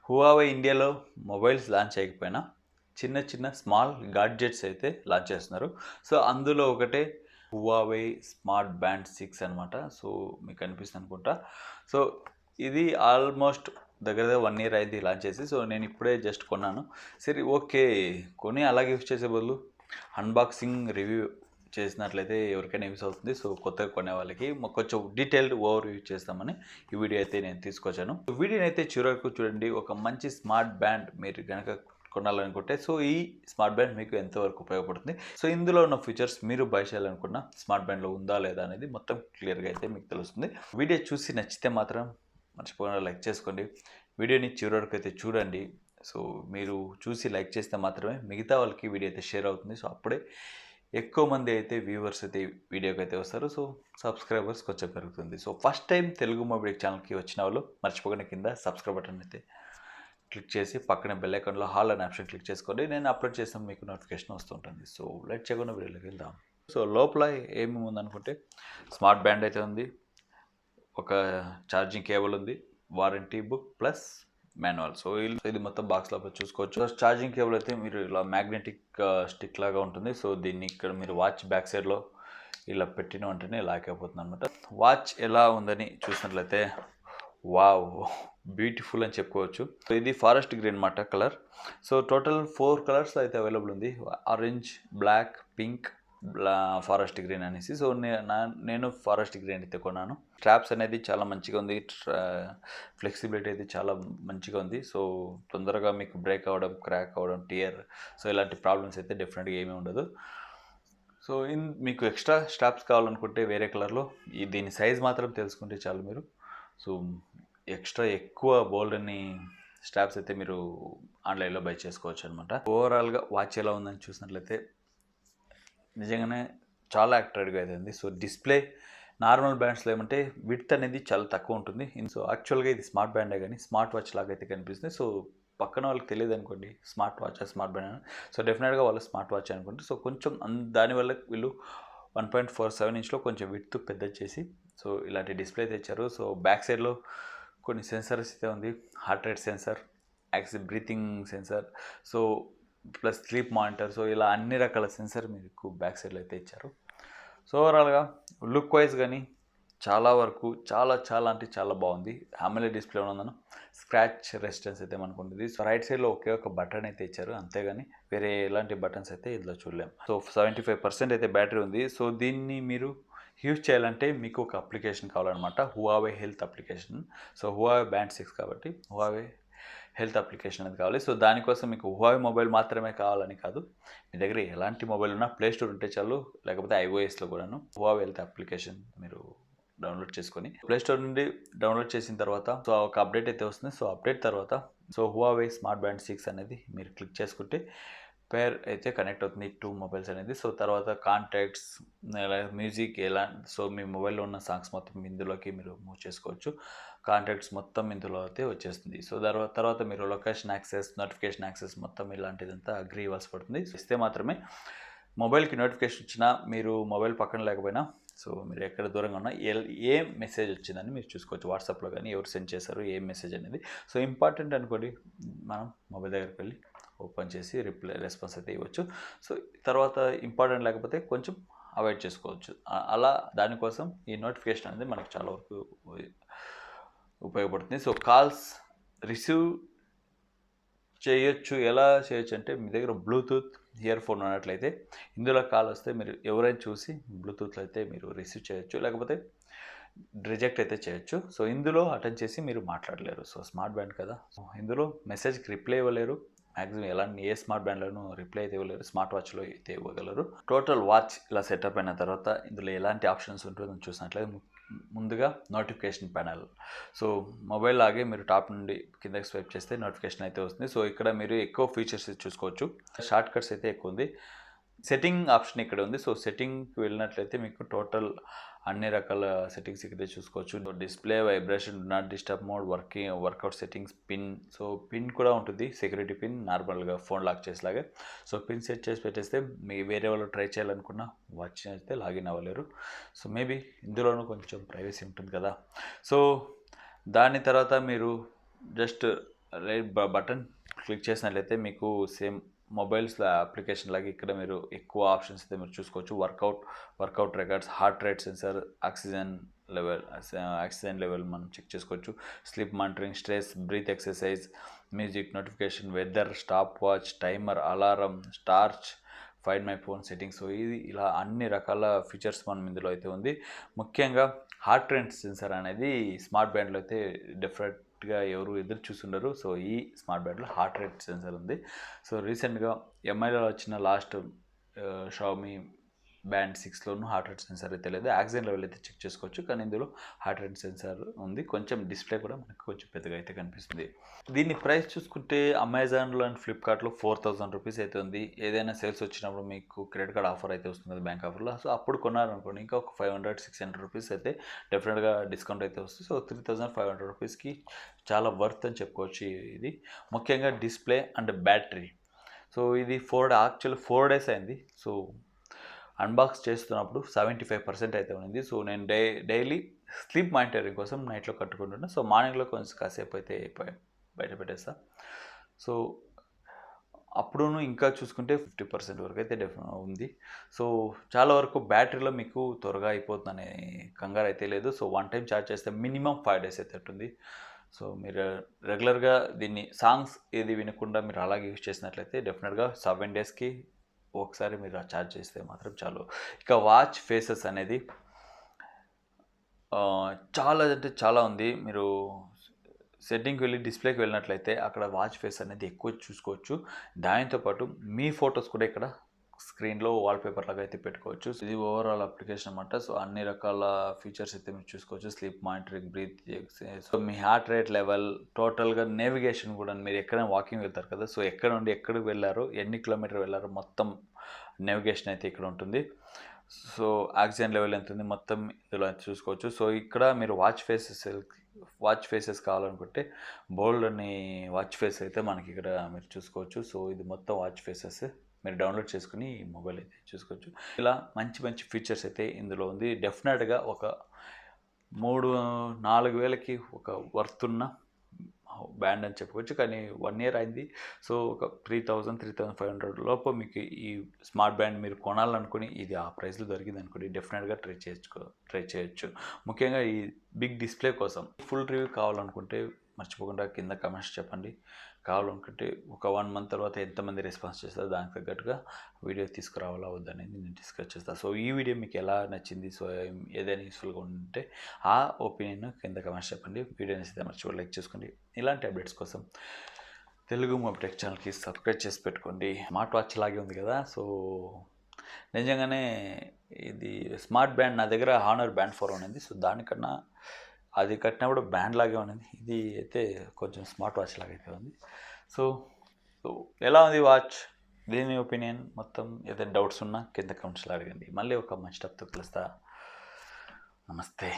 Huawei ఇండియాలో mobiles launch చేయకపోయినా చిన్న చిన్న స్మాల్ గాడ్జెట్స్ అయితే లాంచ్ చేస్తున్నారు. సో, అందులో ఒకటే హువావే స్మార్ట్ బ్యాండ్ 6 అనమాట. సో, మీకు కనిపిస్తుంది అనుకుంటా. సో, ఇది ఆల్మోస్ట్ దగ్గర దగ్గర 1 ఇయర్ అయింది లాంచ్ చేసి. సో, నేను ఇప్పుడే జస్ట్ కొన్నాను. సరే ఓకే. కొని అలాగే యూజ్ చేసే బదులు అన్బాక్సింగ్ రివ్యూ చేసినట్లయితే ఎవరికైనా యూస్ అవుతుంది. సో, కొత్తగా కొనే వాళ్ళకి కొంచెం డీటెయిల్డ్ ఓవర్ వ్యూ చేస్తామని ఈ వీడియో అయితే నేను తీసుకొచ్చాను. వీడియోని అయితే చివరి వరకు చూడండి. ఒక మంచి స్మార్ట్ బ్యాండ్ మీరు కనుక కొనాలనుకుంటే సో ఈ స్మార్ట్ బ్యాండ్ మీకు ఎంతవరకు ఉపయోగపడుతుంది, సో ఇందులో ఉన్న ఫీచర్స్ మీరు బై చేయాలనుకున్న స్మార్ట్ బ్యాండ్లో ఉందా లేదా అనేది మొత్తం క్లియర్గా అయితే మీకు తెలుస్తుంది. వీడియో చూసి నచ్చితే మాత్రం మర్చిపోకుండా లైక్ చేసుకోండి. వీడియోని చివరి వరకు అయితే చూడండి. సో మీరు చూసి లైక్ చేస్తే మాత్రమే మిగతా వాళ్ళకి వీడియో అయితే షేర్ అవుతుంది. సో అప్పుడే ఎక్కువ మంది అయితే వ్యూవర్స్ అయితే వీడియోకి అయితే వస్తారు. సో సబ్స్క్రైబర్స్ కొంచెం పెరుగుతుంది. So first time Telugu mobile ఛానల్కి వచ్చిన వాళ్ళు మర్చిపోకుండా కింద సబ్స్క్రైబ్ బటన్ అయితే క్లిక్ చేసి పక్కన బెల్ ఐకాన్లో హాల్ అనే ఆప్షన్ క్లిక్ చేసుకోండి. నేను అప్లోడ్ చేస్తాను మీకు నోటిఫికేషన్ వస్తుంటుంది. సో లైట్ చేయకుండా వీడియోలోకి వెళ్దాం. సో లోపల ఏమి ఉందనుకుంటే స్మార్ట్ బ్యాండ్ అయితే ఉంది, ఒక ఛార్జింగ్ కేబుల్ ఉంది, warranty book plus manual. So ఇది మొత్తం బాక్స్ లోపల చూసుకోవచ్చు. ఛార్జింగ్ కేబుల్ అయితే మీరు ఇలా మ్యాగ్నెటిక్ స్టిక్ లాగా ఉంటుంది. సో దీన్ని ఇక్కడ మీరు వాచ్ బ్యాక్ సైడ్లో ఇలా పెట్టిన వెంటనే లాక్ అయిపోతుంది అనమాట. వాచ్ ఎలా ఉందని చూసినట్లయితే వావ్, బ్యూటిఫుల్ అని చెప్పుకోవచ్చు. సో ఇది ఫారెస్ట్ గ్రీన్ అన్నమాట కలర్. సో టోటల్ 4 కలర్స్ అయితే అవైలబుల్ ఉంది, orange, black, pink, forest green అనేసి. సో నేను ఫారెస్ట్ గ్రీన్ అయితే కొన్నాను. స్ట్రాప్స్ అనేది చాలా మంచిగా ఉంది, ఫ్లెక్సిబిలిటీ అయితే చాలా మంచిగా ఉంది. సో తొందరగా మీకు బ్రేక్ అవ్వడం, క్రాక్ అవ్వడం, టియర్, సో ఇలాంటి ప్రాబ్లమ్స్ అయితే డెఫినెట్గా ఏమీ ఉండదు. సో మీకు ఎక్స్ట్రా స్ట్రాప్స్ కావాలనుకుంటే వేరే కలర్లో, దీని సైజ్ మాత్రం తెలుసుకుంటే చాలు మీరు. సో ఎక్స్ట్రా ఎక్కువ బోల్డ్ అని స్ట్రాప్స్ అయితే మీరు ఆన్లైన్లో బై చేసుకోవచ్చు అనమాట. ఓవరాల్గా వాచ్ ఎలా ఉందని చూసినట్లయితే నిజంగానే చాలా అట్రాక్టివ్గా అయితే ఉంది. సో డిస్ప్లే నార్మల్ బ్యాండ్స్లో ఏమంటే విడ్త్ అనేది చాలా తక్కువ ఉంటుంది. సో యాక్చువల్గా ఇది స్మార్ట్ బ్యాండే కానీ స్మార్ట్ వాచ్ లాగా అయితే కనిపిస్తుంది. సో పక్కన వాళ్ళకి తెలియదు అనుకోండి స్మార్ట్ వాచ్ స్మార్ట్ బ్యాండ్ అని. సో డెఫినెట్గా వాళ్ళు స్మార్ట్ వాచ్ అనుకుంటే సో కొంచెం దానివల్ల వీళ్ళు 1.47 ఇంచ్లో కొంచెం విడ్త్ పెద్ద చేసి సో ఇలాంటి డిస్ప్లే తెచ్చారు. సో బ్యాక్ సైడ్లో కొన్ని సెన్సర్స్ అయితే ఉంది, హార్ట్ రేట్ సెన్సర్, యాక్సివ్ breathing sensor, so plus sleep monitor. So ఇలా అన్ని రకాల సెన్సర్ మీకు బ్యాక్ సైడ్లో అయితే ఇచ్చారు. సో ఓవరాల్గా లుక్ వైజ్ కానీ చాలా వరకు చాలా చాలా అంటే చాలా బాగుంది. AMOLED డిస్ప్లే ఉన్నందున స్క్రాచ్ రెసిస్టెన్స్ అయితే మనకు ఉంటుంది. సో రైట్ సైడ్లో ఒకే ఒక బటన్ అయితే ఇచ్చారు, అంతేగాని వేరే ఎలాంటి బటన్స్ అయితే ఇందులో చూడలేము. సో 75% అయితే బ్యాటరీ ఉంది. సో దీన్ని మీరు యూజ్ చేయాలంటే మీకు ఒక అప్లికేషన్ కావాలన్నమాట, Huawei health application. So Huawei band 6 కాబట్టి హువావే హెల్త్ అప్లికేషన్ అనేది కావాలి. సో దానికోసం మీకు హువావే మొబైల్ మాత్రమే కావాలని కాదు, మీ దగ్గర ఎలాంటి మొబైల్ ఉన్నా ప్లే స్టోర్ ఉంటే చాలు, లేకపోతే iOSలో కూడాను హువావే హెల్త్ అప్లికేషన్ మీరు డౌన్లోడ్ చేసుకొని ప్లే స్టోర్ నుండి డౌన్లోడ్ చేసిన తర్వాత సో ఒక అప్డేట్ అయితే వస్తుంది. సో అప్డేట్ తర్వాత సో హువావే స్మార్ట్ బ్యాండ్ 6 అనేది మీరు క్లిక్ చేసుకుంటే పేర్ అయితే కనెక్ట్ అవుతుంది 2 మొబైల్స్ అనేది. సో తర్వాత కాంటాక్ట్స్, మ్యూజిక్ ఎలా, సో మీ మొబైల్లో ఉన్న సాంగ్స్ మొత్తం ఇందులోకి మీరు మూవ్ చేసుకోవచ్చు. కాంటాక్ట్స్ మొత్తం ఇందులో అయితే వచ్చేస్తుంది. సో తర్వాత మీరు లొకేషన్ యాక్సెస్, నోటిఫికేషన్ యాక్సెస్ మొత్తం ఇలాంటిదంతా అగ్రీ ఇవ్వాల్సి పడుతుంది. ఇస్తే మాత్రమే మొబైల్కి నోటిఫికేషన్ వచ్చినా మీరు మొబైల్ పక్కన లేకపోయినా సో మీరు ఎక్కడ దూరంగా ఉన్నా ఏ మెసేజ్ వచ్చిందని మీరు చూసుకోవచ్చు. వాట్సాప్లో కానీ ఎవరు సెండ్ చేశారు ఏ మెసేజ్ అనేది. సో ఇంపార్టెంట్ అనుకోండి, మనం మొబైల్ దగ్గరికి వెళ్ళి ఓపెన్ చేసి రెస్పాన్స్ అయితే ఇవ్వచ్చు. సో తర్వాత ఇంపార్టెంట్ లేకపోతే కొంచెం అవాయిడ్ చేసుకోవచ్చు. అలా దానికోసం ఈ నోటిఫికేషన్ అనేది మనకు చాలా వరకు ఉపయోగపడుతుంది. సో కాల్స్ రిసీవ్ చేయొచ్చు. ఎలా చేయొచ్చు అంటే మీ దగ్గర బ్లూటూత్ ఇయర్ ఫోన్ ఉన్నట్లయితే ఇందులో కాల్ వస్తే మీరు ఎవరైనా చూసి బ్లూటూత్లో అయితే మీరు రిసీవ్ చేయొచ్చు, లేకపోతే రిజెక్ట్ అయితే చేయొచ్చు. సో ఇందులో అటెండ్ చేసి మీరు మాట్లాడలేరు. సో స్మార్ట్ బ్యాండ్ కదా, సో ఇందులో మెసేజ్కి రిప్లై ఇవ్వలేరు. మ్యాక్సిమం ఎలాంటి ఏ స్మార్ట్ బ్యాండ్లోనూ రిప్లై అయితే ఇవ్వలేరు, స్మార్ట్ వాచ్లో అయితే ఇవ్వగలరు. టోటల్ వాచ్ ఇలా సెటప్ అయిన తర్వాత ఇందులో ఎలాంటి ఆప్షన్స్ ఉంటుందని చూసినట్లయితే ముందుగా నోటిఫికేషన్ ప్యానల్. సో మొబైల్ లాగే మీరు టాప్ నుండి కిందకి స్వైప్ చేస్తే నోటిఫికేషన్ అయితే వస్తుంది. సో ఇక్కడ మీరు ఎక్కువ ఫీచర్స్ చూసుకోవచ్చు, షార్ట్ కట్స్ అయితే ఎక్కువ ఉంది. సెట్టింగ్ ఆప్షన్ ఇక్కడ ఉంది. సో సెట్టింగ్కి వెళ్ళినట్లయితే మీకు టోటల్ అన్ని రకాల సెట్టింగ్స్ ఇక్కడ చూసుకోవచ్చు. Display, vibration, not disturb mode, workout settings, pin. So pin కూడా ఉంటుంది, సెక్యూరిటీ పిన్, నార్మల్గా ఫోన్ లాక్ చేసేలాగా. సో పిన్ సెట్ చేసి పెట్టేస్తే మీ వేరే వాళ్ళు ట్రై చేయాలనుకున్న వాచ్ అయితే లాగిన్ అవ్వలేరు. సో మేబీ ఇందులోనూ కొంచెం ప్రైవసీ ఉంటుంది కదా. సో దాని తర్వాత మీరు జస్ట్ రెడ్ బటన్ క్లిక్ చేసినట్లయితే మీకు సేమ్ మొబైల్స్లో అప్లికేషన్ లాగా ఇక్కడ మీరు ఎక్కువ ఆప్షన్స్ అయితే మీరు చూసుకోవచ్చు. Workout records, heart rate sensor, oxygen level మనం చెక్ చేసుకోవచ్చు. Sleep monitoring, stress, breathe exercise, music, notification, weather, stopwatch, timer, alarm, torch, find my phone settings. So ఇది ఇలా అన్ని రకాల ఫీచర్స్ మనం ఇందులో అయితే ఉంది. ముఖ్యంగా హార్ట్ రేట్ సెన్సర్ అనేది స్మార్ట్ బ్యాండ్లో అయితే డెఫినెట్గా ఎవరు ఎదురు చూస్తుండరు. సో ఈ స్మార్ట్ బ్యాండ్లో హార్ట్ రేట్ సెన్సర్ ఉంది. సో రీసెంట్గా ఎంఐలో వచ్చిన లాస్ట్ షామీ బ్యాండ్ 6లోనూ హార్ట్ రేట్ సెన్సర్ అయితే లేదు. ఆక్సిజన్ లెవెల్ అయితే చెక్ చేసుకోవచ్చు, కానీ ఇందులో హార్ట్ రేట్ సెన్సర్ ఉంది. కొంచెం డిస్ప్లే కూడా మనకు కొంచెం పెద్దగా అయితే కనిపిస్తుంది. దీని ప్రైస్ చూసుకుంటే అమెజాన్లో అండ్ ఫ్లిప్కార్ట్లో 4000 రూపీస్ అయితే ఉంది. ఏదైనా సేల్స్ వచ్చినప్పుడు మీకు క్రెడిట్ కార్డ్ ఆఫర్ అయితే వస్తుంది కదా, బ్యాంక్ ఆఫర్లో. సో అప్పుడు కొన్నారనుకోండి ఇంకా ఒక 500-600 రూపీస్ అయితే డెఫినెట్గా డిస్కౌంట్ అయితే వస్తుంది. సో 3500 రూపీస్కి చాలా వర్త్ అని చెప్పుకోవచ్చు ఇది. ముఖ్యంగా డిస్ప్లే అండ్ బ్యాటరీ. సో ఇది 4 డేస్ అయింది. సో అన్బాక్స్ చేస్తున్నప్పుడు 75% అయితే ఉంది. సో నేను డైలీ స్లీప్ మానిటరింగ్ కోసం నైట్లో కట్టుకుంటున్నాను. సో మార్నింగ్లో కొంచెం కాసేపు అయితే బయట పెట్టేస్తా. సో అప్పుడును ఇంకా చూసుకుంటే 50% వరకు అయితే ఉంది. సో చాలా వరకు బ్యాటరీలో మీకు త్వరగా అయిపోతుందనే కంగారు అయితే లేదు. సో 1 టైం ఛార్జ్ చేస్తే మినిమం 5 డేస్ అయితే ఉంటుంది. సో మీరు రెగ్యులర్గా దీన్ని సాంగ్స్ ఏది వినకుండా మీరు అలాగే యూజ్ చేసినట్లయితే డెఫినెట్గా 7 డేస్కి ఒకసారి మీరు ఛార్జ్ చేస్తే మాత్రం చాలు. ఇక వాచ్ ఫేసెస్ అనేది చాలా అంటే చాలా ఉంది. మీరు సెట్టింగ్కి వెళ్ళి డిస్ప్లేకి వెళ్ళినట్లయితే అక్కడ వాచ్ ఫేస్ అనేది ఎక్కువ చూసుకోవచ్చు. దానితోపాటు మీ ఫొటోస్ కూడా ఇక్కడ స్క్రీన్లో వాల్పేపర్ లాగా అయితే పెట్టుకోవచ్చు. ఇది ఓవరాల్ అప్లికేషన్ అనమాట. సో అన్ని రకాల ఫీచర్స్ అయితే మీరు చూసుకోవచ్చు. Sleep monitoring, breath exercise, so మీ హార్ట్ రేట్ లెవెల్, టోటల్గా నేవిగేషన్ కూడా మీరు ఎక్కడైనా వాకింగ్ వెళ్తారు కదా, సో ఎక్కడ నుండి ఎక్కడికి వెళ్ళారో, ఎన్ని కిలోమీటర్ వెళ్ళారో మొత్తం నేవిగేషన్ అయితే ఇక్కడ ఉంటుంది. సో ఆక్సిజన్ లెవెల్ ఎంత ఉంది మొత్తం ఇందులో చూసుకోవచ్చు. సో ఇక్కడ మీరు వాచ్ ఫేసెస్ కావాలనుకుంటే బోల్డ్ అని వాచ్ ఫేస్ అయితే మనకి ఇక్కడ మీరు చూసుకోవచ్చు. సో ఇది మొత్తం వాచ్ ఫేసెస్ మీరు డౌన్లోడ్ చేసుకుని మొబైల్ అయితే చూసుకోవచ్చు. ఇలా మంచి మంచి ఫీచర్స్ అయితే ఇందులో ఉంది. డెఫినెట్గా ఒక 3-4 వేలకి ఒక వర్త్ ఉన్న బ్యాండ్ అని చెప్పుకోవచ్చు. కానీ 1 ఇయర్ అయింది. సో ఒక 3000-3500 లోపు మీకు ఈ స్మార్ట్ బ్యాండ్ మీరు కొనాలనుకుని ఇది ఆ ప్రైస్లో దొరికింది అనుకోండి, డెఫినెట్గా ట్రై చేయొచ్చు. ముఖ్యంగా ఈ బిగ్ డిస్ప్లే కోసం ఫుల్ రివ్యూ కావాలనుకుంటే మర్చిపోకుండా కింద కమెంట్స్ చెప్పండి. కావాలనుకుంటే ఒక 1 మంత్ తర్వాత ఎంతమంది రెస్పాన్స్ చేస్తారో దానికి తగ్గట్టుగా వీడియో తీసుకురావాలా వద్దనేది నేను డిస్కస్ చేస్తాను. సో ఈ వీడియో మీకు ఎలా నచ్చింది, సో ఏదైనా యూస్ఫుల్గా ఉంటే ఆ ఒపీనియన్ కింద కమెంట్స్ చెప్పండి. వీడియో నచ్చితే మర్చిపోయి లైక్ చేసుకోండి. ఇలాంటి అప్డేట్స్ కోసం తెలుగు మొబైల్ టెక్ ఛానల్కి సబ్స్క్రైబ్ చేసి పెట్టుకోండి. స్మార్ట్ వాచ్ లాగే ఉంది కదా, సో నిజంగానే ఇది స్మార్ట్ బ్యాండ్ నా దగ్గర హానర్ బ్యాండ్ 4 ఉంది. సో దానికన్నా అది కట్టినప్పుడు బ్యాండ్ లాగే ఉన్నది. ఇది అయితే కొంచెం స్మార్ట్ వాచ్ లాగా అయితే ఉంది. సో ఎలా ఉంది వాచ్, దీని ఒపీనియన్ మొత్తం ఏదైనా డౌట్స్ ఉన్నా కింద కమెంట్స్లో అడగండి. మళ్ళీ ఒక మంచి టాపిక్తో కలుస్తా. నమస్తే.